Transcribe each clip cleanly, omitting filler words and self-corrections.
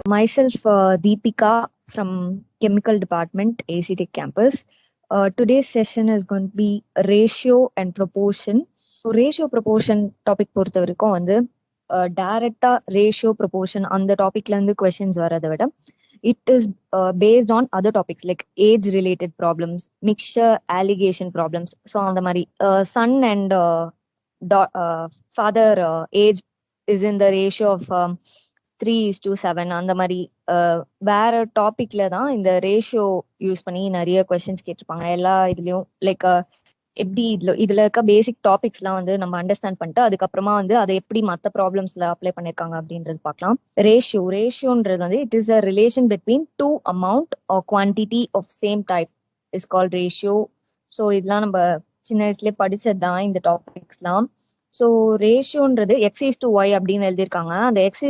Myself, Deepika from Chemical Department, ACTech campus. Today's session is going to be ratio and proportion. So, ratio proportion topic பொறுத்த வரைக்கும் வந்து டைரக்டா ratio proportion அந்த டாபிக்ல இருந்து questions வரதை விட it is based on other topics like age related problems mixture alligation problems. So அந்த மாதிரி son and father age is in the ratio of 3:7 அந்த மாதிரி வேற டாபிக்ல தான் இந்த ரேஷியோ யூஸ் பண்ணி நிறைய கொஸ்டின்ஸ் கேட்டிருப்பாங்க. எல்லா இதுலயும் லைக் எப்படி இதுல இருக்க பேசிக் டாபிக்ஸ் எல்லாம் வந்து நம்ம அண்டர்ஸ்டாண்ட் பண்ணிட்டு அதுக்கப்புறமா வந்து அதை எப்படி மற்ற ப்ராப்ளம்ஸ்ல அப்ளை பண்ணிருக்காங்க அப்படின்றது பார்க்கலாம். ரேஷியோன்றது வந்து it is a relation between two amount or quantity of same type is called ratio. So இதெல்லாம் நம்ம சின்ன வயசுலயே படிச்சது தான் இந்த டாபிக்ஸ்லாம். ஸோ ரேஷியோன்றது x:y அப்படின்னு எழுதியிருக்காங்க. அந்த x:y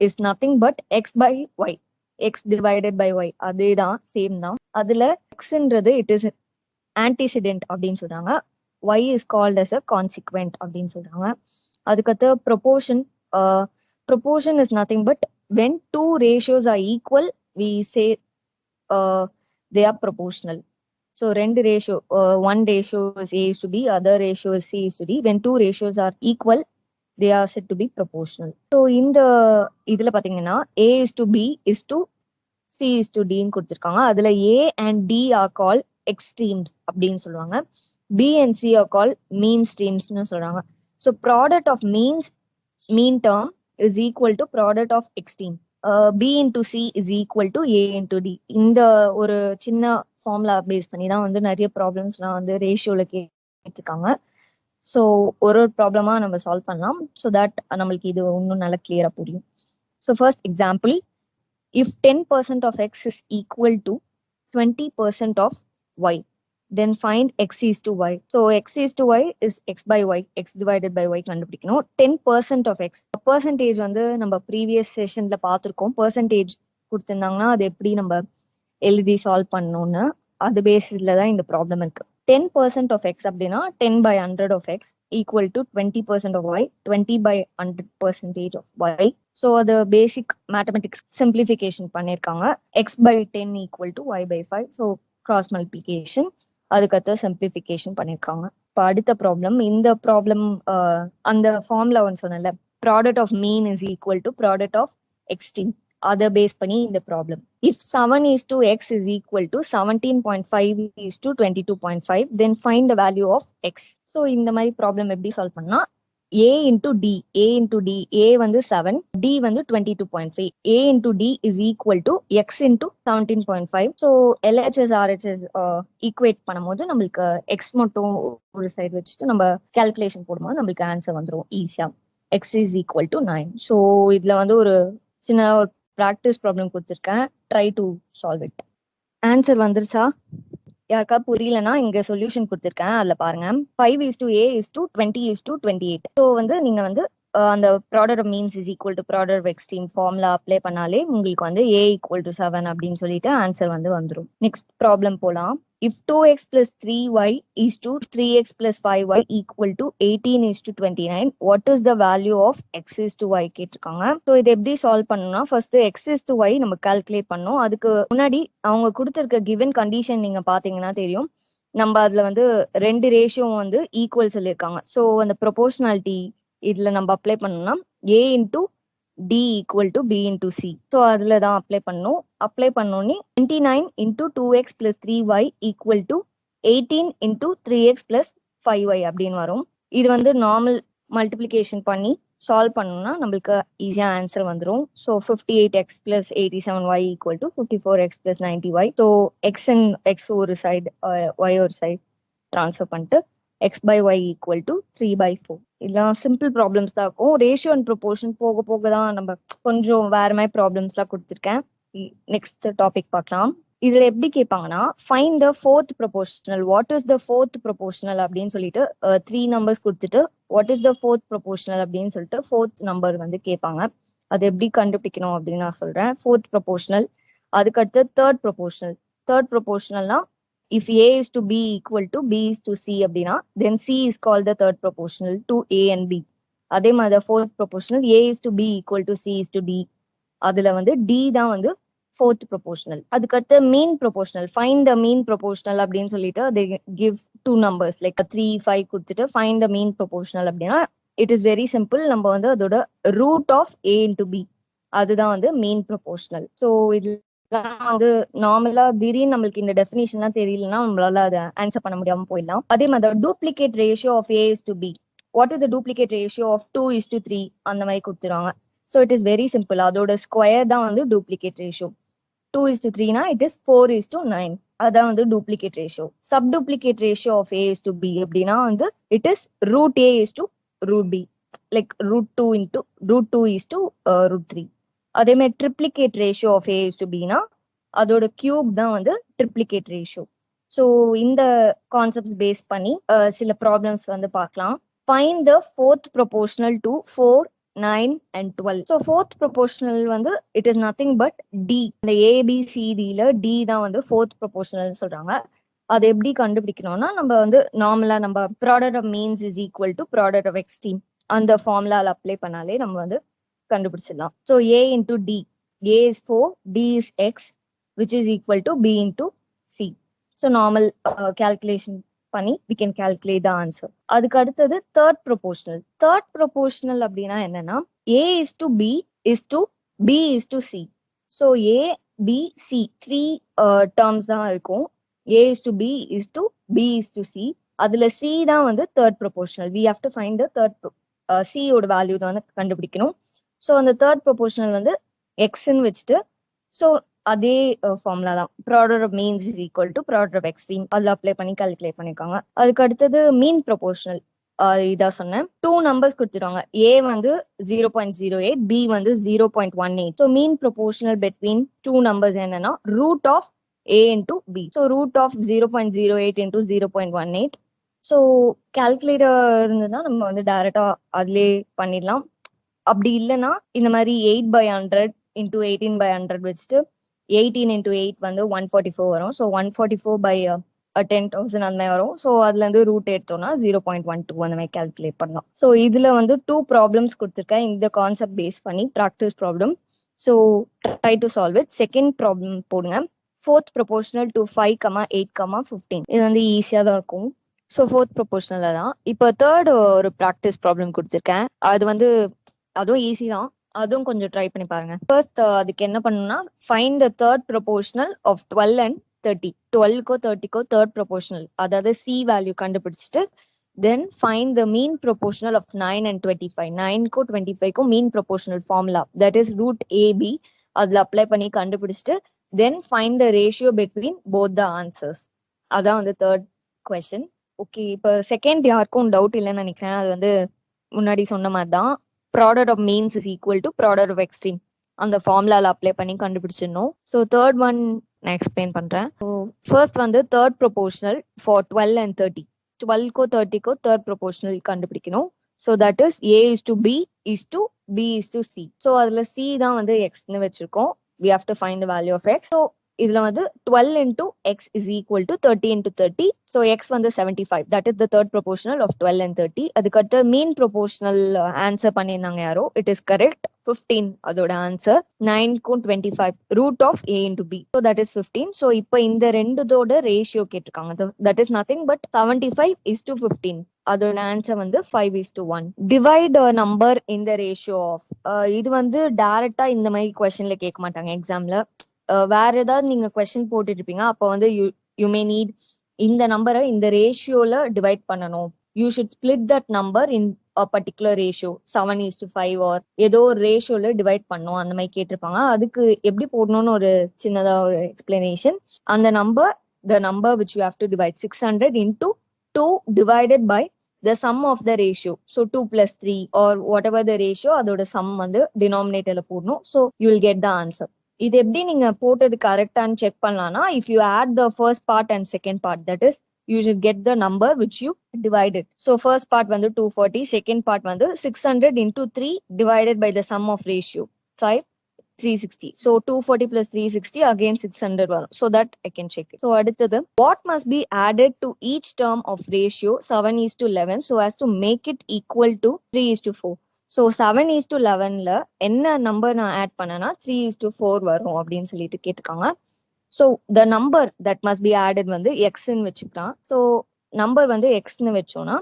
is nothing but x by y, x divided by y. அதேதான், சேம் தான். அதுல xன்றது இட் இஸ் ஆன்டிசிடென்ட் அப்படின்னு சொல்றாங்க, y is called as a consequent அப்படின்னு சொல்றாங்க. அதுக்கடுத்து proportion. Proportion is nothing but when two ratios are equal we say they are proportional. So ரெண்டு ratio, one ratio is a is to b, other ratio is c is to d. When two ratios are equal they are said to be proportional. So இந்த இதுல பாத்தீங்கன்னா a is to b is to c is to d ன்னு கொடுத்திருக்காங்க. அதுல a and d are called extremes அப்படின்னு சொல்லுவாங்க. b and c are called mean streamsனு சொல்றாங்க. So product of mean term is equal to product of extreme. b into c is equal to a into d. இந்த ஒரு சின்ன formula base பண்ணி தான் வந்து நிறைய ப்ராப்ளம்ஸ்லாம் வந்து ரேஷியோல கேட்டிருக்காங்க. ஸோ ஒரு ப்ராப்ளமா நம்ம சால்வ் பண்ணலாம். ஸோ தட் நம்மளுக்கு இது இன்னும் நல்லா கிளியரா புரியும். So first example, if 10% of x is equal to 20% of y, then find x is to y. So x is to y is x by y, x divided by y கண்டுபிடிக்கணும். 10% of x percentage வந்து நம்ம previous செஷன்ல பார்த்துருக்கோம். Percentage கொடுத்திருந்தாங்கன்னா அது எப்படி நம்ம எழுதி solve பண்ணணும்னு அது பேசிஸ்ல தான் இந்த ப்ராப்ளம் இருக்கு. 10% of x அப்படின்னா 10 by 100 of x equal to 20% of y, 20 by 100% of y. So அது பேசிக் மேத்தமெட்டிக்ஸ் சிம்பிளிஃபிகேஷன் பண்ணியிருக்காங்க. x by 10 equal to y by 5. So cross multiplication, அதுக்கடுத்து சிம்பிளிஃபிகேஷன் பண்ணியிருக்காங்க. இப்போ அடுத்த ப்ராப்ளம், இந்த ப்ராப்ளம் அந்த ஃபார்முலா ஒன்று சொன்னல, product of mean is equal to product of extreme. அதை பேஸ் பண்ணி இந்த problem. If 7:x is equal to 17.5:22.5, then find the value of x. So இந்த மாதிரி ப்ராப்ளம் எப்படி சால்வ் பண்ணா, a into d, a வந்து 7, d வந்து 22.5. a into d is equal to x into 17.5. So LHS RHS equate பண்ணும்போது நம்மளுக்கு x மட்டும் ஒரு சைடு வச்சுட்டு நம்ம கால்குலேஷன் போடும்போது நம்மளுக்கு ஆன்சர் வந்துடும் ஈஸியா. x is equal to 9. So இதுல வந்து ஒரு சின்ன ஒரு ப்ராக்டிஸ் ப்ராப்ளம் கொடுத்துருக்கேன். Try to solve it. Answer வந்துருச்சா? யாருக்கா புரியலன்னா இங்க சொல்யூஷன் கொடுத்துருக்கேன், அதுல பாருங்க. 5:a:20:28. ஸோ வந்து நீங்க வந்து அந்த product of means is equal to product of extreme formula apply பண்ணாலே உங்களுக்கு வந்து a = 7 அப்படின்னு சொல்லிட்டு ஆன்சர் வந்து வந்துடும். நெக்ஸ்ட் ப்ராப்ளம் போலாம். If 2x plus 3y is to 3x plus 5y equal to 18:29, what is the value of x is to y கேட்டிருக்காங்க. So இது எப்படி சால்வ் பண்ணணும்னா, first x is to y நம்ம கால்குலேட் பண்ணோம். அதுக்கு முன்னாடி அவங்க கொடுத்திருக்க கிவன் கண்டிஷன் நீங்க பாத்தீங்கன்னா தெரியும், நம்ம அதுல வந்து ரெண்டு ரேஷியோ வந்து ஈக்குவல் சொல்லியிருக்காங்க. ஸோ அந்த ப்ரொபோர்ஷனாலிட்டி இதுல நம்ம அப்ளை பண்ணோம்னா a into d equal to b into c. So அதுல தான் அப்ளை பண்ணணும். அப்ளை பண்ணோன்னே 29 into 2x plus 3y equal to 18 into 3x plus 5y அப்படின்னு வரும். இது வந்து நார்மல் மல்டிப்ளிகேஷன் பண்ணி சால்வ் பண்ணோம்னா நம்மளுக்கு ஈஸியா ஆன்சர் வந்துடும். So 58x plus 87y equal to 54x plus 90y. So x ஒரு சைடு y ஒரு சைடு ட்ரான்ஸ்ஃபர் பண்ணிட்டு x by y equal to 3/4. இதெல்லாம் சிம்பிள் ப்ராப்ளம்ஸ் தான் இருக்கும். ரேஷியோ அண்ட் ப்ரொபோர்ஷன் போக போக தான் நம்ம கொஞ்சம் வேற மாதிரி ப்ராப்ளம்ஸ்லாம் கொடுத்துருக்கேன். நெக்ஸ்ட் டாபிக் பார்க்கலாம். இதுல எப்படி கேட்பாங்கன்னா, find the fourth proportional. What is the fourth proportional அப்படின்னு சொல்லிட்டு 3 நம்பர்ஸ் கொடுத்துட்டு what is the fourth proportional அப்படின்னு சொல்லிட்டு ஃபோர்த் நம்பர் வந்து கேட்பாங்க. அது எப்படி கண்டுபிடிக்கணும் அப்படின்னு நான் சொல்றேன். ஃபோர்த் ப்ரொபோர்ஷனல், அதுக்கடுத்து தேர்ட் ப்ரொபோர்ஷனல். தேர்ட் ப்ரொபோர்ஷனல்னா if a is to b equal to b is to c அப்படின்னா then c is called the third proportional to a and b. அதே மாதிரி fourth proportional a is to b equal to c is to d. அதுல வந்து D தான் வந்து fourth proportional. அதுக்கடுத்து mean proportional, find the mean proportional அப்படின்னு சொல்லிட்டு they give two numbers like 3 5 கொடுத்துட்டு ஃபைண்ட் த மீன் ப்ரொபோஷனல் அப்படின்னா இட் இஸ் வெரி சிம்பிள். நம்ம வந்து அதோட root of A into B, அதுதான் வந்து மீன் ப்ரொபோஷனல். ஸோ இதெல்லாம் வந்து நார்மலா திடீர்னு நம்மளுக்கு இந்த டெஃபினிஷன்லாம் தெரியலன்னா நம்மளால அதை ஆன்சர் பண்ண முடியாம போயிடலாம். அதே மாதிரி duplicate ratio of A is to B, what is the duplicate ratio of 2:3 அந்த மாதிரி கொடுத்துருவாங்க. So it is very simple, அதோட ஸ்கொயர் தான் வந்து டூப்ளிகேட் ரேஷியோ. 2:3 னா it is 4:9, அதான் வந்து duplicate ratio. Sub duplicate ratio of a is to b அப்படின்னா வந்து it is root a is to root b, like root 2 is to root 3. அதே மாதிரி triplicate ratio of a is to b னா அதோட cube தான் வந்து triplicate ratio. So இந்த concepts base பண்ணி சில ப்ராப்ளம்ஸ் வந்து பார்க்கலாம். Find the fourth proportional to 4, 9 and 12. So fourth proportional வந்து it is nothing but D. இந்த ABCD ல D தான் வந்து fourth proportional சொல்றாங்க. அது எப்படி கண்டுபிடிக்கணும்னா நம்ம வந்து நார்மலா நம்ம product of means is equal to product of extreme அந்த ஃபார்முலால அப்ளை பண்ணாலே நம்ம வந்து கண்டுபிடிச்சிடலாம். So A into D, A is 4, D is X, which is equal to B into C. So normal calculation பண்ணி we can calculate the answer. அதுக்கு அடுத்தது third proportional. Third proportional அப்படின்னா என்னன்னா A is to B is to B is to C. So A B C three terms தான் இருக்கும். A is to B is to B is to C. அதுல C தான் வந்து third proportional. we have to find the third C ஓட value தான் வந்து கண்டுபிடிக்கணும். So அந்த தேர்ட் ப்ரொபோஷனல் வந்து எக்ஸ்ன்னு வச்சுட்டு ஸோ அதே ஃபார்முலா தான் product of means is equal to product of extreme அதில் அப்ளை பண்ணி கால்குலேட் பண்ணிருக்காங்க. அதுக்கு அடுத்தது மீன் ப்ரொபோஷனல், இதான் சொன்னேன். டூ நம்பர்ஸ் கொடுத்துருவாங்க, ஏ வந்து 0.08, பி வந்து 0.18. So mean proportional between two numbers என்னன்னா root of A into B. So root of 0.08 into 0.18. So calculator இருந்ததுன்னா நம்ம வந்து டைரக்டா அதுலேயே பண்ணிடலாம். அப்படி இல்லைன்னா இந்த மாதிரி 8/100 இன்டூ 18/100 வச்சுட்டு 18 into 8 வந்து 144 வரும். ஸோ 144/10,000 அந்த மாதிரி வரும். ஸோ அதுல இருந்து ரூட் எடுத்தோம்னா 0.12 அந்த மாதிரி கால்குலேட் பண்ணலாம். ஸோ இதுல வந்து 2 ப்ராப்ளம்ஸ் கொடுத்துருக்கேன் இந்த கான்செப்ட் பேஸ் பண்ணி practice problem. So try to solve it. Second problem போடுங்க. Fourth proportional to 5, 8, 15. இது வந்து ஈஸியா தான் இருக்கும். ஸோ ஃபோர்த் ப்ரொபோஷனல் தான். இப்போ தேர்ட் ஒரு ப்ராக்டிஸ் ப்ராப்ளம் கொடுத்துருக்கேன். அது வந்து அதுவும் ஈஸி தான், அதுவும் கொஞ்சம் ட்ரை பண்ணி பாருங்க. ஃபர்ஸ்ட் அதுக்கு என்ன பண்ணணும்னா find the third proportional of 12 and 30. 12க்கோ 30க்கோ தேர்ட் ப்ரொபோஷனல், அதாவது சி வேல்யூ கண்டுபிடிச்சிட்டு then find the mean proportional of 9 and 25. 9க்கோ 25க்கும் mean proportional formula that is root AB அதுல அப்ளை பண்ணி கண்டுபிடிச்சிட்டு then find the ratio between both the answers. அதான் வந்து தேர்ட் கொஸ்டின். ஓகே, இப்போ செகண்ட் யாருக்கும் டவுட் இல்லைன்னு நினைக்கிறேன். அது வந்து முன்னாடி சொன்ன மாதிரி தான் product of means is equal to product of extreme அந்த ஃபார்முலால அப்ளை பண்ணி கண்டுபிடிச்சிடணும். ஸோ தேர்ட் ஒன் நான் எக்ஸ்பிளைன் பண்றேன். ஸோ ஃபர்ஸ்ட் வந்து தேர்ட் ப்ரொபோஷனல் ஃபார் 12 and 30. 12க்கோ 30க்கோ தேர்ட் ப்ரொபோஷனல் கண்டுபிடிக்கணும். So that is A is to B is to B is to C. So அதுல சி தான் வந்து எக்ஸ்ன்னு வச்சிருக்கோம். we have to find the value of x. So இதுல வந்து 12 into x is equal to 30 into 30. So x வந்து 75. That is the third proportional of 12 and 30. அதுக்கடுத்து mean proportional answer பண்ணியிருந்தாங்க யாரோ. இட் இஸ் கரெக்ட், 15 அதோட ஆன்சர். 9க்கும் 25 root of a into b. So that is 15. So இப்போ இந்த ரெண்டுதோட ratio கேட்டிருக்காங்க. That is nothing but 75 is to 15. அதோட ஆன்சர் வந்து 5:1. Divide number in the ratio of. இது வந்து டைரக்டா இந்த மாதிரி கொஸ்டின்ல கேட்க மாட்டாங்க எக்ஸாம்ல. வேற ஏதாவது நீங்க கொஸ்டின் போட்டுட்டு இருப்பீங்க, அப்போ வந்து யூ மே நீட் இந்த நம்பரை இந்த ரேஷியோல டிவைட் பண்ணணும். You should split that number in particular ratio 7:5 or ஏதோ ஒரு ரேஷியோல டிவைட் பண்ணும் அந்த மாதிரி கேட்டிருப்பாங்க. அதுக்கு எப்படி போடணும்னு ஒரு சின்னதா ஒரு எக்ஸ்பிளனேஷன். அந்த number the number which you have to divide 600 into 2 divided by the sum of the ratio. So 2 plus 3 or whatever the ratio, அதோட sum வந்து denominatorல போடணும். So you will get the answer. இது எப்படி நீங்க போட்டது கரெக்டான்னு செக் பண்ணலாம்னா if you add the first part and second part, that is you should get the number which you divided. So first part வந்து 240, second part வந்து 600 into 3 divided by the sum of ratio 5, 360. So 240 plus 360 again 600 வரும். So that I can check it. So அடுத்தது what must be added to each term of ratio 7:11 so as to make it equal to 3:4. So 7:11ல என்ன number நான் add பண்ணேன்னா 3:4 வரும் அப்படின்னு சொல்லிட்டு கேட்டிருக்காங்க. So the number that must be added வந்து எக்ஸ்ன்னு வச்சுக்கலாம். ஸோ நம்பர் வந்து எக்ஸ்ன்னு வச்சோம்னா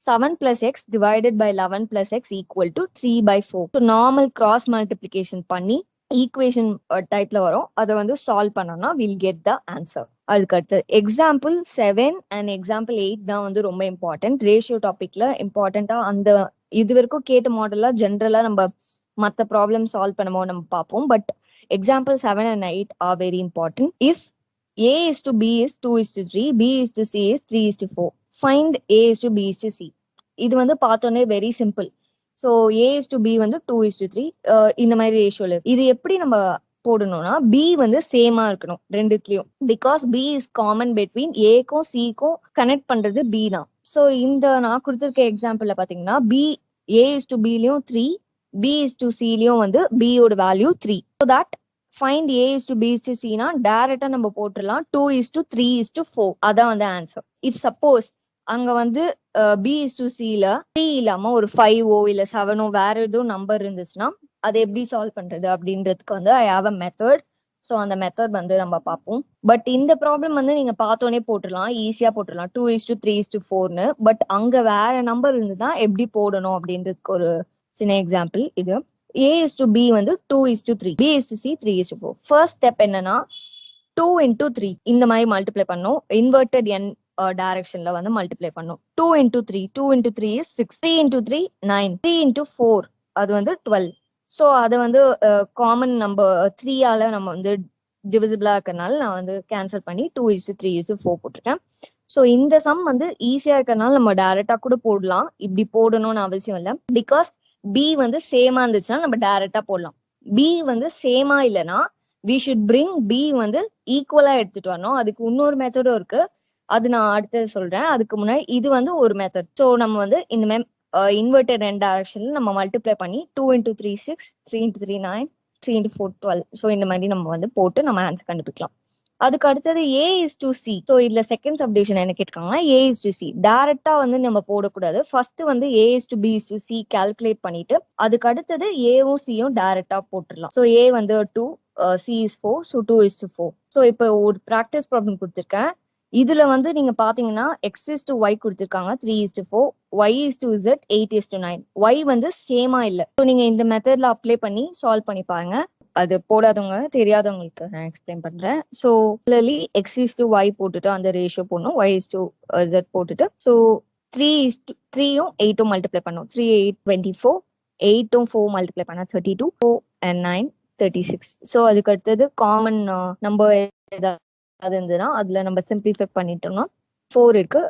7 plus x divided by 11 plus x equal to 3/4. So normal cross multiplication பண்ணி ஈக்குவேஷன் டைப்ல வரும். அதை வந்து சால்வ் பண்ணோம்னா வில் கெட் த ஆன்சர். அதுக்கு அடுத்து எக்ஸாம்பிள் 7 அண்ட் எக்ஸாம்பிள் 8 தான் வந்து ரொம்ப இம்பார்ட்டன்ட். ரேஷியோ டாபிக்ல இம்பார்ட்டண்டா அந்த இது வரைக்கும் கேட்ட மாடலா ஜென்ரலா நம்ம மற்ற ப்ராப்ளம் சால்வ் பண்ணும்போது நம்ம பார்ப்போம். But example 7 and 8 are very important. If a is to b is 2:3, b is to c is 3:4. Find a is to b is to c. இது வந்து பார்த்தோன்னே very simple. So a is to b வந்து 2:3 இந்த மாதிரி ரேஷியோல இது எப்படி நம்ம போடணும்னா b வந்து சேமா இருக்கணும் ரெண்டுத்துலயும். Because b is common between ஏக்கும் சிக்கும் கனெக்ட் பண்றது b தான். ஸோ இந்த நான் கொடுத்துருக்க எக்ஸாம்பிள்ல பாத்தீங்கன்னா b a is to b லயும் 3, b is to c லயும் வந்து b ஓட value 3. So that find a is to b is to c னா டைரக்டா நம்ம போட்டுடலாம் 2:3:4. அதான் வந்து ஆன்சர். இஃப் சப்போஸ் அங்க வந்து b is to c ல 3 இல்லாம ஒரு 5ஓ இல்ல 7ஓ வேற எதுவும் நம்பர் இருந்துச்சுன்னா அதை எப்படி சால்வ் பண்றது அப்படின்றதுக்கு வந்து I have a method. So அந்த மெத்தட் வந்து நம்ம பார்ப்போம். பட் இந்த ப்ராப்ளம் வந்து நீங்க பார்த்தோன்னே போட்டுடலாம், ஈஸியா போட்டுடலாம் 2:3:4ன்னு. பட் அங்க வேற நம்பர் இருந்துதான் எப்படி போடணும் அப்படின்றதுக்கு ஒரு சின்ன எக்ஸாம்பிள் இது. a is to b வந்து 2:3, b is to c 3:4. First step என்னன்னா 2 into 3 இந்த மாதிரி மல்டிப்ளை பண்ணும். இன்வெர்டட் n டைரக்ஷன்ல வந்து மல்டிப்ளை பண்ணும். 2 into 3, 2 into 3 is 6, 3 into 3 9, 3 into 4 அது வந்து 12. ஸோ அதை வந்து காமன் நம்பர் 3ஆல நம்ம வந்து டிவிசிபிளா இருக்கறனால நான் வந்து கேன்சல் பண்ணி 2:3:4 போட்டிருக்கேன். ஸோ இந்த சம் வந்து ஈஸியா இருக்கறனால நம்ம டைரக்டா கூட போடலாம். இப்படி போடணும்னு அவசியம் இல்லை. பிகாஸ் பி வந்து சேமா இருந்துச்சுன்னா நம்ம டைரக்டா போடலாம். பி வந்து சேமா இல்லைன்னா வி ஷுட் பிரிங் பி வந்து ஈக்குவலா எடுத்துட்டு வரணும். அதுக்கு இன்னொரு மெத்தடும் இருக்கு, அது நான் அடுத்தது சொல்றேன். அதுக்கு முன்னாடி இது வந்து ஒரு மெத்தட். ஸோ நம்ம வந்து இந்த மாதிரி இன்வெர்டட் n டைரக்ஷன்ல நம்ம மல்டிப்ளை பண்ணி 2 into 3 6, 3 into 3 9, 3 into 4 12. ஸோ இந்த மாதிரி நம்ம வந்து போட்டு நம்ம ஆன்சர் கண்டுபிடிக்கலாம். அதுக்கு அடுத்தது a is to c. So இதுல செகண்ட் சப்டிவிஷன் என்ன கேட்டிருக்காங்கன்னா a is to c. டைரக்டா வந்து நம்ம போடக்கூடாது. ஃபர்ஸ்ட் வந்து a is to b is to c calculate பண்ணிட்டு அதுக்கு அடுத்தது ஏவும் சியும் டைரக்டா போட்டுடலாம். ஸோ a வந்து 2, c is 4, ஸோ 2:4. ஸோ இப்போ ஒரு ப்ராக்டிஸ் ப்ராப்ளம் கொடுத்துருக்கேன். இதுல வந்து நீங்க பாத்தீங்கன்னா x is to y கொடுத்திருக்காங்க 3:4, y is to z 8:9. y வந்து சேமா இல்ல. ஸோ நீங்க இந்த மெத்தட்ல அப்ளை பண்ணி சால்வ் பண்ணி பாருங்க. அது போடாதவங்க தெரியாதவங்களுக்கு நான் எக்ஸ்பிளைன் பண்றேன். So x is to y போட்டுட்டு அந்த ரேஷியோ போடணும், y is to z போட்டுட்டு ஸோ 3:3யும் 8ம் மல்டிப்ளை பண்ணும். 3 8 24, 8ம் 4 மல்டிப்ளை பண்ணா 32, 4 and 9 36. ஸோ அதுக்கு அடுத்தது காமன் நம்பர் அது இருந்ததுன்னா அதுல நம்ம சிம்பிளிஃபை பண்ணிட்டோம்னா 4 இருக்கு.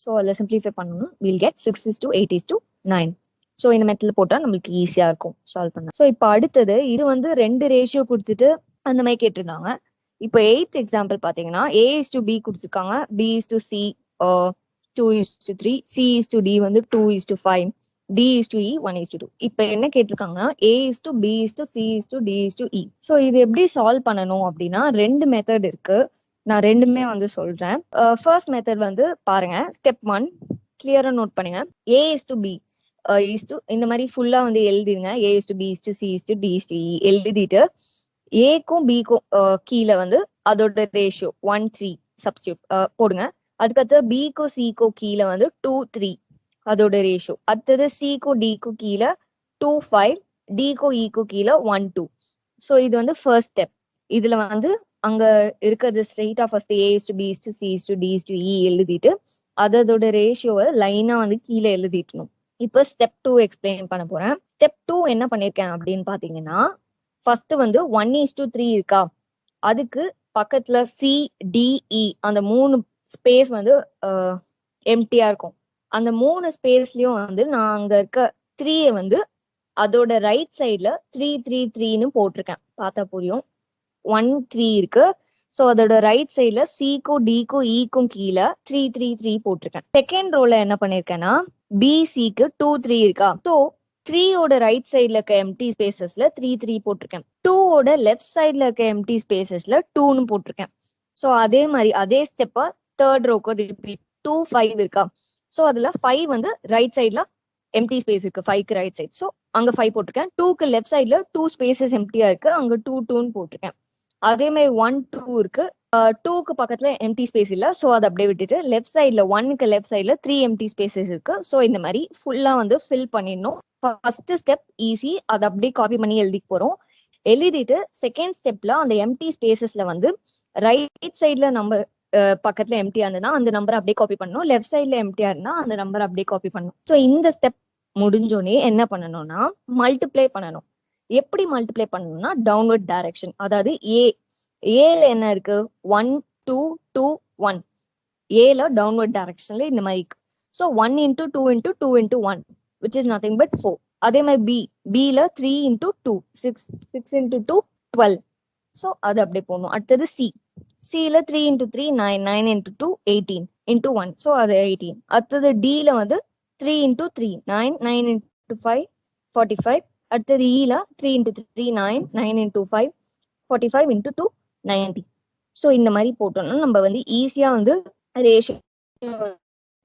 ஸோ அதுல சிம்பிளிஃபை பண்ணணும், வில் கெட் 6:8:9. ஸோ இந்த மெத்தட்ல போட்டா நம்மளுக்கு ஈஸியா இருக்கும் சால்வ் பண்ண. ஸோ இப்போ அடுத்தது இது வந்து 2 ரேஷியோ கொடுத்துட்டு அந்த மாதிரி கேட்டிருந்தாங்க. இப்போ 8th எக்ஸாம்பிள் பாத்தீங்கன்னா a is to b கொடுத்துருக்காங்க, b is to c 2:3, c is to d வந்து 2:5, d is to e 1:2. இப்ப என்ன கேட்டிருக்காங்கன்னா a is to b is to c is to d is to e. So இது எப்படி solve பண்ணணும் அப்படின்னா 2 method இருக்கு. நான் ரெண்டுமே வந்து சொல்றேன். ஃபர்ஸ்ட் மெத்தட் வந்து பாருங்க, ஸ்டெப் 1 கிளியரா நோட் பண்ணுங்க. a is to b is to இந்த மாதிரி ஃபுல்லா வந்து எழுதிருங்க. a is to b is to c is to d is to e எழுதிட்டு ஏக்கும் பிக்கும் கீழே வந்து அதோட ரேஷியோ 1 3 சப்ஸ்டியூட் போடுங்க. அதுக்கடுத்து பிக்கும் சிக்கும் கீழே வந்து 2 3 அதோட ரேஷியோ. அடுத்தது சிக்கும் டிக்கும் கீழே 2 5, டிக்கும் ஈக்கும் கீழே 1 2. ஸோ இது வந்து ஃபர்ஸ்ட் ஸ்டெப். இதுல வந்து அங்க இருக்கிறது ஸ்ட்ரெயிட்டா first a is to b is to c is to d is to e எழுதிட்டு அதோட ரேஷியோவை லைனா வந்து கீழே எழுதிட்டணும். இப்போ ஸ்டெப் 2 எக்ஸ்பிளைன் பண்ண போறேன். ஸ்டெப் 2 என்ன பண்ணிருக்கேன் அப்படின்னு பாத்தீங்கன்னா ஃபர்ஸ்ட் வந்து 1:3 இருக்கா, அதுக்கு பக்கத்துல சி டி இ அந்த 3 ஸ்பேஸ் வந்து எம்டியா இருக்கும். அந்த 3 ஸ்பேஸ்லயும் வந்து நான் அங்க இருக்க 3 வந்து அதோட ரைட் சைட்ல 3 3 3ன்னு போட்டிருக்கேன். பார்த்தா புரியும். 1 3 இருக்கு. ஸோ அதோட ரைட் சைட்ல சிக்கும் டிக்கும் ஈக்கும் கீழே 3 3 3 போட்டிருக்கேன். செகண்ட் ரோல என்ன பண்ணிருக்கேன்னா பிசிக்கு 2 3 இருக்கா. ஸோ 3ஓட ரைட் சைட்ல இருக்க எம்டி ஸ்பேசஸ்ல 3 3 போட்டிருக்கேன். 2ஓட லெஃப்ட் சைட்ல இருக்க எம்டி ஸ்பேசஸ்ல 2ன்னு போட்டிருக்கேன். ஸோ அதே மாதிரி அதே ஸ்டெப்பா தேர்ட் ரோக்கு ரிப்பீட். 2 5 இருக்கா. ஸோ அதுல 5 வந்து ரைட் சைட்ல எம்டி ஸ்பேஸ் இருக்கு 5க்கு ரைட் சைட். ஸோ அங்க 5 போட்டிருக்கேன். 2க்கு லெஃப்ட் சைட்ல 2 ஸ்பேசஸ் எம்டியா இருக்கு, அங்க 2 2ன்னு போட்டிருக்கேன். அதே மாதிரி 1 2 இருக்கு. 2க்கு பக்கத்துல எம்டி ஸ்பேஸ் இல்ல, ஸோ அதை அப்படியே விட்டுட்டு லெஃப்ட் சைட்ல 1க்கு லெஃப்ட் சைட்ல 3 எம்டி ஸ்பேசஸ் இருக்கு. ஸோ இந்த மாதிரி ஃபுல்லா வந்து ஃபில் பண்ணிடணும். ஃபர்ஸ்ட் ஸ்டெப் ஈஸி, அதை அப்படியே காப்பி பண்ணி எழுதி போறோம். எழுதிட்டு செகண்ட் ஸ்டெப்ல அந்த எம்டி ஸ்பேசஸ்ல வந்து ரைட் சைட்ல நம்பர் பக்கத்துல எம்டியா இருந்ததுன்னா அந்த நம்பர் அப்படியே காப்பி பண்ணணும், லெஃப்ட் சைட்ல எம்டியா இருந்தா அந்த நம்பர் அப்படியே காப்பி பண்ணணும். ஸோ இந்த ஸ்டெப் முடிஞ்சோடனே என்ன பண்ணணும்னா மல்டிப்ளை பண்ணணும். எப்படி மல்டிப்ளை பண்ணணும்னா டவுன்வர்ட் டைரக்ஷன், அதாவது ஏல என்ன இருக்கு 1 2 2 1, ஏல டவுன்வர்ட் டைரக்ஷன்ல இந்த மாதிரி இருக்கு. So 1 into 2 into 2 into 1 which is nothing but 4. அதே மாதிரி பில 3 இன்டூ 2 6, 6 இன்டூ 2 12. ஸோ அது அப்படியே போடணும். அடுத்தது சில 3 இன்டூ 3 9, 9 இன்டூ 2 18 இன்டூ 1, ஸோ அது 18. அடுத்தது டில வந்து 3 இன்டூ 3 9, 9 இன்டூ 5 45. அடுத்தது இல 3 இன்டூ 3 9, 9 இன்டூ 5 45 இன்டூ 2 90. ஸோ இந்த மாதிரி போட்டோம்னா நம்ம வந்து ஈஸியா வந்து ரேஷியோ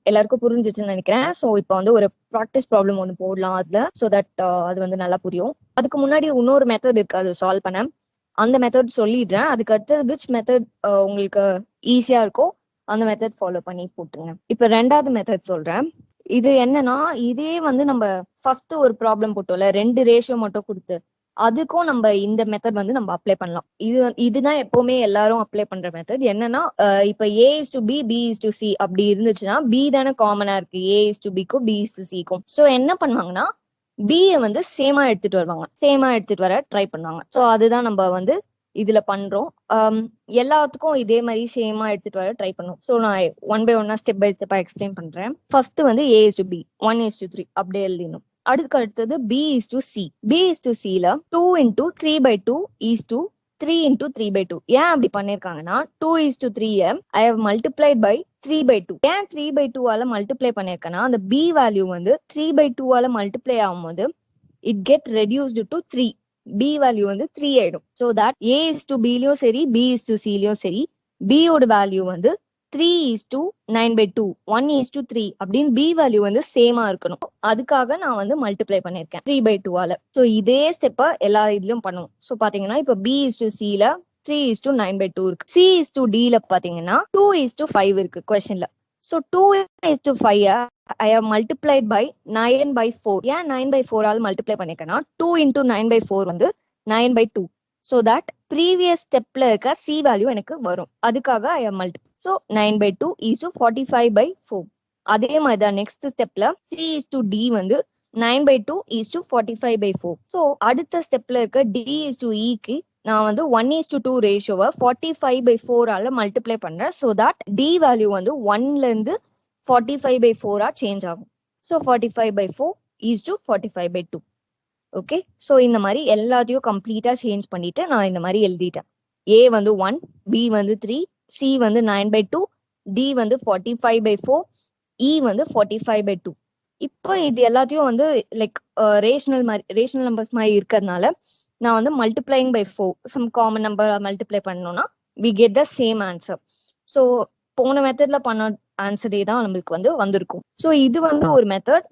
எல்லாருக்கும் புரிஞ்சிச்சுன்னு நினைக்கிறேன். ஸோ இப்போ வந்து ஒரு ப்ராக்டிஸ் ப்ராப்ளம் ஒன்று போடலாம் அதுல, ஸோ தட் அது வந்து நல்லா புரியும். அதுக்கு முன்னாடி இன்னொரு மெத்தட் இருக்கு, அது சால்வ் பண்ண. அந்த மெத்தட் சொல்லிடுறேன். அதுக்கு அடுத்தது விச் மெத்தட் உங்களுக்கு ஈஸியா இருக்கோ அந்த மெத்தட் ஃபாலோ பண்ணி போட்டுருங்க. இப்ப ரெண்டாவது மெத்தட் சொல்றேன். இது என்னன்னா, இதே வந்து நம்ம ஃபர்ஸ்ட் ஒரு ப்ராப்ளம் போட்டோம்ல 2 ரேஷியோ மட்டும் கொடுத்து, அதுக்கும் நம்ம இந்த மெத்தட் வந்து நம்ம அப்ளை பண்ணலாம். இதுதான் எப்பவுமே எல்லாரும் அப்ளை பண்ற மெத்தட். என்னன்னா இப்ப A is to B, B is to C அப்படி இருந்துச்சுன்னா பி தானே காமனா இருக்கு ஏ இஸ் டு பிக்கும் பி இஸ் டு சிக்கும். ஸோ என்ன பண்ணுவாங்கன்னா பியை வந்து சேமா எடுத்துட்டு வருவாங்க, சேமா எடுத்துட்டு வர ட்ரை பண்ணுவாங்க. ஸோ அதுதான் நம்ம வந்து இதுல பண்றோம். எல்லாத்துக்கும் இதே மாதிரி சேமா எடுத்துட்டு வர ட்ரை பண்ணும். ஸோ நான் 1 by 1 ஸ்டெப் பை ஸ்டெப்பா எக்ஸ்பிளைன் பண்றேன். ஃபர்ஸ்ட் வந்து A is to B 1 is to 3 அப்படியே எழுதிடணும். அதுக்கு அடுத்தது B is to C, B is to சில 2 into 3 by 2 is to 3 into 3 by 2. ஏன் அப்படி பண்ணிருக்காங்கன்னா 2 is to 3 I have multiplied by 3 by 2. ஏன் 3 by 2 ஆல மல்டிப்ளை பண்ணிருக்கேன்னா அந்த பி வேல்யூ வந்து 3 by 2 ஆல மல்டிப்ளை ஆகும்போது it get reduced to 3. B value வந்து 3 ஆயிடும். So that A is to பிலயும் சரி பி இஸ் டு சிலயும் சரி பியோட வேல்யூ வந்து 3 is to 9 by 2, 1 is to 3 அப்படின்னு பி வேல்யூ வந்து சேமா இருக்கணும். அதுக்காக நான் வந்து மல்டிப்ளை பண்ணிருக்கேன் 3 by 2 ஆல. ஸோ இதே ஸ்டெப்ப எல்லா இதுலயும் பண்ணுவோம். ஸோ பாத்தீங்கன்னா இப்ப பி இஸ் டு சில 3 is to 9 by 2 இருக்கு. சி இஸ் டு டில பாத்தீங்கன்னா 2 is to 5 இருக்கு கொஸ்டின்ல. So 2 is to 5 I have multiplied by 9 by 4. ஏன் 9 by 4 ஆல் மல்டிப்ளை பண்ணிருக்கேன்னா 2 into 9 by 4 வந்து 9 by 2. ஸோ தட் ப்ரீவியஸ் ஸ்டெப்ல இருக்க சி வேல்யூ எனக்கு வரும். அதுக்காக I have multiply. So 9 by 2 is to 45 by 4. அதே மாதிரி தான் நெக்ஸ்ட் ஸ்டெப்ல சி இஸ் டு டி வந்து 9 by 2 is to 45 by 4. So அடுத்த ஸ்டெப்ல இருக்க டி இஸ் டு இக்கு நான் வந்து 1 is to 2 ரேஷியோவை 45 by 4 ஆல மல்டிப்ளை பண்றேன். ஸோ தட் டி வேல்யூ வந்து 1ல இருந்து 45 by 4 சேஞ்ச் ஆகும். So 45 by 4 is to 45 by 2. Okay, so இந்த மாதிரி எல்லாத்தையும் கம்ப்ளீட்டா சேஞ்ச் பண்ணிட்டு நான் இந்த மாதிரி எழுதிட்டேன். ஏ வந்து 1, பி வந்து 3, சி வந்து 9 by 2, டி வந்து 45 by 4, இ வந்து 45 by 2. இப்போ இது எல்லாத்தையும் வந்து லைக் ரேஷனல் நம்பர்ஸ் மாதிரி இருக்கிறதுனால நான் வந்து multiplying by 4 some common number multiply பண்ணோம்னா we get the same answer. So போன மெத்தட்ல பண்ண ஆன்சரே தான் நம்மளுக்கு வந்து வந்திருக்கும். ஸோ இது வந்து ஒரு மெத்தட்.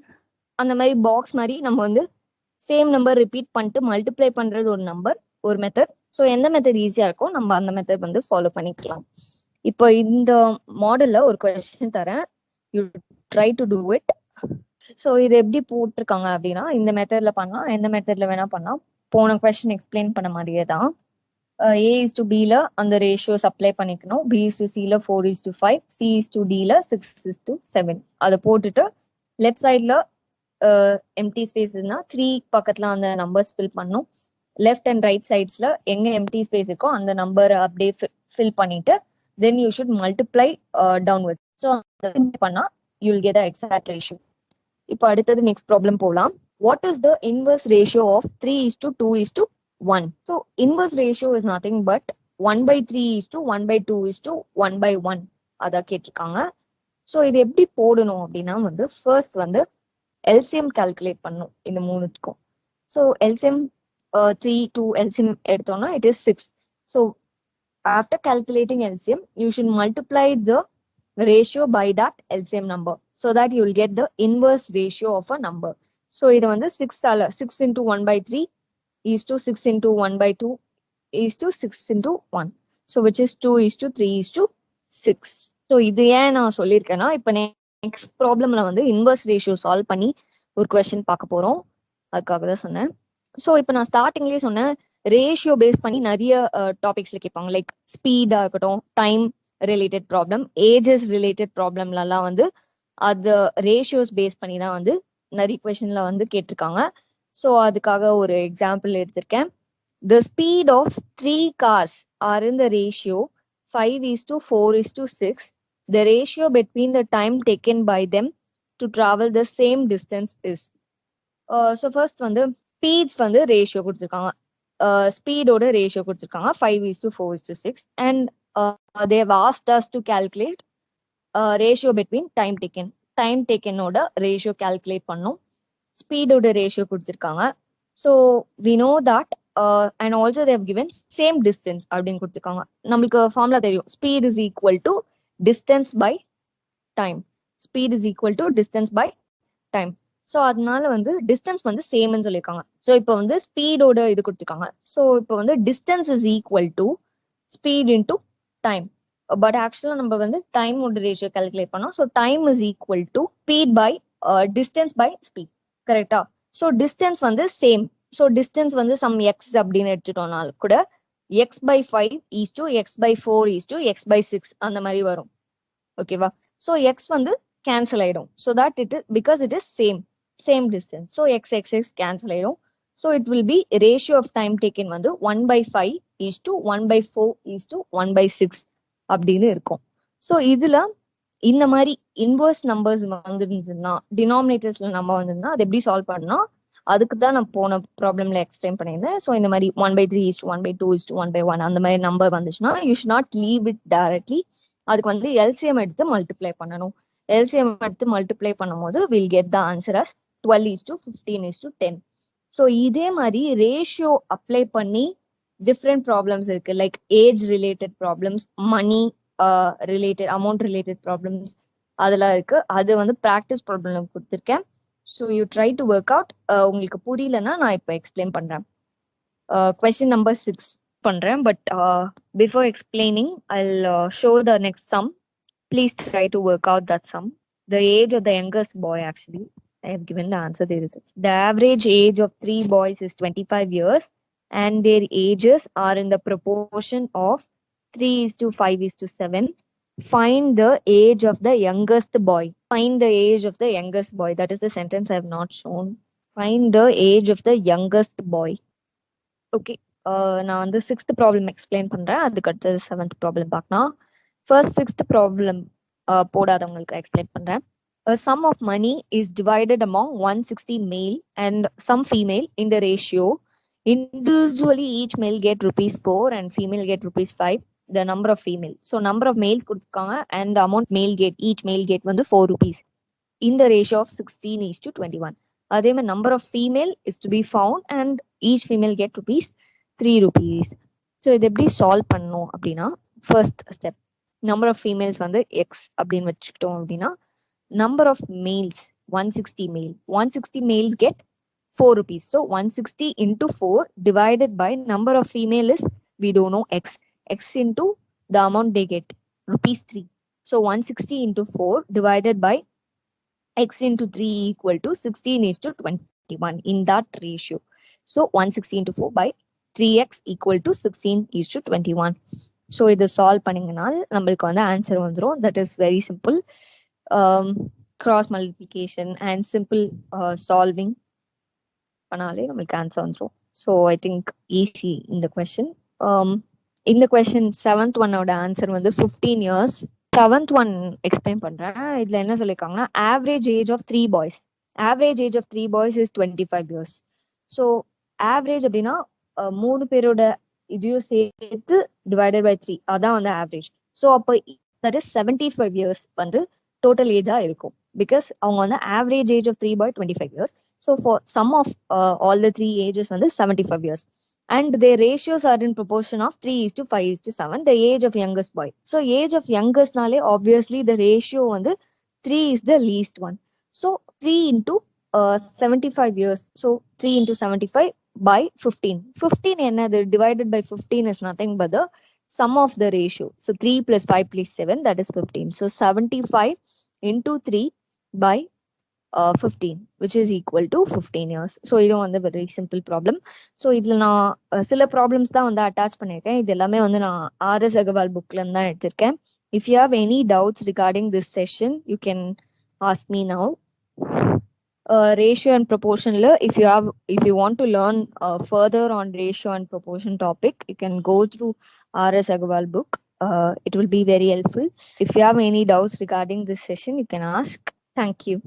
அந்த மாதிரி பாக்ஸ் மாதிரி நம்ம வந்து சேம் நம்பர் ரிப்பீட் பண்ணிட்டு மல்டிப்ளை பண்றது ஒரு மெத்தட். ஸோ எந்த மெத்தட் ஈஸியா இருக்கோ நம்ம அந்த மெத்தட் வந்து ஃபாலோ பண்ணிக்கலாம். இப்போ இந்த மாடல்ல ஒரு கொஸ்டின் தரேன், you try to do it. So இது எப்படி போட்டிருக்காங்க அப்படின்னா இந்த மெத்தட்ல பண்ணலாம், எந்த மெத்தட்ல வேணா பண்ணலாம். போன கொஸ்டின் எக்ஸ்பிளைன் பண்ண மாதிரியே தான். ஏ இஸ் டு பில அந்த ரேஷியோஸ் அப்ளை பண்ணிக்கணும். பி இஸ் டு சில 4 is to 5, C is to டில 6 is to 7. அதை போட்டுட்டு லெஃப்ட் சைட்ல எம்டி ஸ்பேஸ்னா 3 பக்கத்துல அந்த நம்பர்ஸ் ஃபில் பண்ணும். லெஃப்ட் அண்ட் ரைட் சைட்ஸ்ல எங்க எம்டி ஸ்பேஸ் இருக்கோ அந்த நம்பர் அப்படியே ஃபில் பண்ணிட்டு then you should multiply downwards. So பண்ணா you will get the exact ratio. இப்போ அடுத்தது நெக்ஸ்ட் ப்ராப்ளம் போலாம். What is the inverse ratio of 3 is to 2 is to 1? So inverse ratio is nothing but 1 by 3 is to 1 by 2 is to 1 by 1. அதான் கேட்டிருக்காங்க. So இது எப்படி போடணும் அப்படின்னா வந்து ஃபர்ஸ்ட் வந்து எல்சிஎம் கால்குலேட் பண்ணணும் இந்த மூணுத்துக்கும். ஸோ எல்சிஎம் 3 2 எல்சிஎம் எடுத்தோம்னா it is 6. So after calculating LCM, you should multiply the ratio by that LCM number so that you will get the inverse ratio of a number. So இது வந்து 6 into 1 by 3 is to 6 into 1 by 2 is to 6 into 1. So which is 2 is to 3 is to 6. So இது ஏன் நான் சொல்லியிருக்கேன்னா இப்போ next ப்ராப்ளம்ல வந்து inverse ratio solve பண்ணி ஒரு question பார்க்க போறோம். அதுக்காக தான் சொன்னேன். ஸோ இப்போ நான் ஸ்டார்டிங்லேயே சொன்னேன் ரேஷியோ பேஸ் பண்ணி நிறைய டாபிக்ஸ்ல கேட்பாங்க. லைக் ஸ்பீடா இருக்கட்டும், time related problem, ages related ப்ராப்ளம்லலாம் வந்து அது ரேஷியோஸ் பேஸ் பண்ணி தான் வந்து நிறைய கொஸ்டின்ல வந்து கேட்டிருக்காங்க. ஸோ அதுக்காக ஒரு எக்ஸாம்பிள் எடுத்திருக்கேன். The speed of 3 cars are in the ratio 5 is to 4 is to 6. The ratio between the time taken by them to travel the same distance is. So first வந்து speeds வந்து ratio கொடுத்துருக்காங்க. ஸ்பீடோட ratio கொடுத்துருக்காங்க 5 is to 4 is to 6. And they have asked us to calculate ratio between time taken. Time taken ஓட ratio calculate பண்ணும். ஸ்பீடோட ratio கொடுத்துருக்காங்க. So we know that and also they have given same distance அப்படின்னு கொடுத்துருக்காங்க. நம்மளுக்கு formula தெரியும், speed is equal to distance by time. Speed is equal to distance by time. So அதனால வந்து distance வந்து சேம்னு சொல்லியிருக்காங்க. ஸோ இப்போ வந்து ஸ்பீடோட இது கொடுத்துருக்காங்க. ஸோ இப்போ வந்து distance is equal to speed into time. But ஆக்சுவலாக நம்ம வந்து டைமோட ரேஷியோ கால்குலேட் பண்ணோம். So time is equal to speed by distance by speed. கரெக்டா? ஸோ டிஸ்டன்ஸ் வந்து சேம். ஸோ டிஸ்டன்ஸ் வந்து சம் எக்ஸ் அப்படின்னு எடுத்துட்டோம்னாலும் கூட X by 5 is to X by 4 is to X by 6 அந்த மாதிரி வரும். ஓகேவா? ஸோ எக்ஸ் வந்து கேன்சல் ஆயிடும். So that it because it is same distance. So x x x cancel ஆயிடும். So it will be ratio of time taken வந்து 1 by 5 is to 1 by 4 is to 1 by 6 அப்படின்னு இருக்கும். So இதுல இந்த மாதிரி inverse numbers வந்துருந்துச்சுன்னா, டினாமினேட்டர்ஸ்ல நம்ம வந்திருந்தா அது எப்படி சால்வ் பண்ணணும், அதுக்கு தான் நான் போன ப்ராப்ளம்ல எக்ஸ்பிளைன் பண்ணியிருந்தேன். ஸோ இந்த மாதிரி 1 by 3 is to 1 by 2 is to 1 by 1 அந்த மாதிரி நம்பர் வந்துச்சுன்னா you should not leave it directly. அதுக்கு வந்து எல்சிஎம் எடுத்து மல்டிப்ளை பண்ணணும். எல்சிஎம் எடுத்து மல்டிப்ளை பண்ணும்போது will get the answer as 12 is to 15 is to 10. So இதே மாதிரி ரேஷியோ அப்ளை பண்ணி டிஃப்ரெண்ட் ப்ராப்ளம்ஸ் இருக்கு. Like age related problems, money related, amount related problems அதெல்லாம் இருக்கு. அது வந்து ப்ராக்டிஸ் ப்ராப்ளம் கொடுத்துருக்கேன். So you try to work out. உங்களுக்கு புரியலன்னா நான் இப்போ எக்ஸ்பிளைன் பண்றேன். கொஸ்டின் நம்பர் 6 பண்றேன். But before explaining I'll show the next sum. Please try to work out that sum. The age of the youngest boy, actually I have given the answer. There is the average age of 3 boys is 25 years and their ages are in the proportion of 3 is to 5 is to 7. Find the age of the youngest boy. Find the age of the youngest boy. That is the sentence I have not shown. Find the age of the youngest boy. Okay. நான் வந்து 6th problem explain பண்றேன். அதுக்கு அடுத்தது 7th problem பார்க்கலாம். First 6th problem போடாதவங்களுக்கு explain பண்றேன். A sum of money is divided among 160 male and some female in the ratio. Individually, each male get rupees 4 and female get rupees 5. The number of female. So number of males கொடுத்துருக்காங்க and the amount male get, each male get வந்து 4 rupees in the ratio of 16 is to 21. அதே மாதிரி number of female is to be found and each female get rupees 3 rupees. So இது எப்படி solve பண்ணணும் அப்படின்னா, first step number of females வந்து X அப்படின்னு வச்சுக்கிட்டோம் அப்படின்னா, number of males 160 male. 160 males get 4 rupees. So 160 into 4 divided by number of female is, we don't know, x. X into the amount they get, rupees 3. So 160 into 4 divided by x into 3 equal to 16 is to 21 in that ratio. So 160 into 4 by 3x equal to 16 is to 21. So இது solve பண்ணிங்கனால் நம்மளுக்கு வந்து answer வந்துடும். That is very simple. Cross multiplication and simple solving பண்ணாலே நம்மளுக்கு answer வந்துடும். So I think easy இந்த question. இந்த கொஸ்டின் 7th ஒன்னோட ஆன்சர் வந்து 15 years. 7th ஒன் எக்ஸ்பிளைன் பண்றேன். இதுல என்ன சொல்லியிருக்காங்கன்னா, average age of 3 boys. Average age of 3 boys is 25 years. So average அப்படின்னா 3 பேரோட இதையும் சேர்த்து டிவைடட் பை 3, அதான் வந்து ஆவரேஜ். ஸோ அப்போ தட் இஸ் 75 years வந்து டோட்டல் ஏஜா இருக்கும். பிகாஸ் அவங்க வந்து average age of 3 boy 25 years. So for sum of all the 3 ages வந்து 75 years. And their ratios are in proportion of 3 is to 5 is to 7, the age of youngest boy. So age of youngest nale obviously the ratio வந்து 3 is the least one. So 3 into 75 years. So 3 into 75 by 15. 15 another divided by 15 is nothing but the sum of the ratio. So 3 plus 5 plus 7, that is 15. So 75 into 3 by 15, which is equal to 15 years. So இது வந்து very simple problem. So இதுல நான் சில problems தான் வந்து attach பண்ணியிருக்கேன். இது எல்லாமே வந்து நான் ஆர்எஸ் அகர்வால் புக்ல இருந்து தான் எடுத்திருக்கேன். If you have any doubts regarding this session, you can ask me now. Ratio and proportion, if you want to learn further on ratio and proportion topic, you can go through RS Agarwal book. It will be very helpful. If you have any doubts regarding this session, you can ask. Thank you.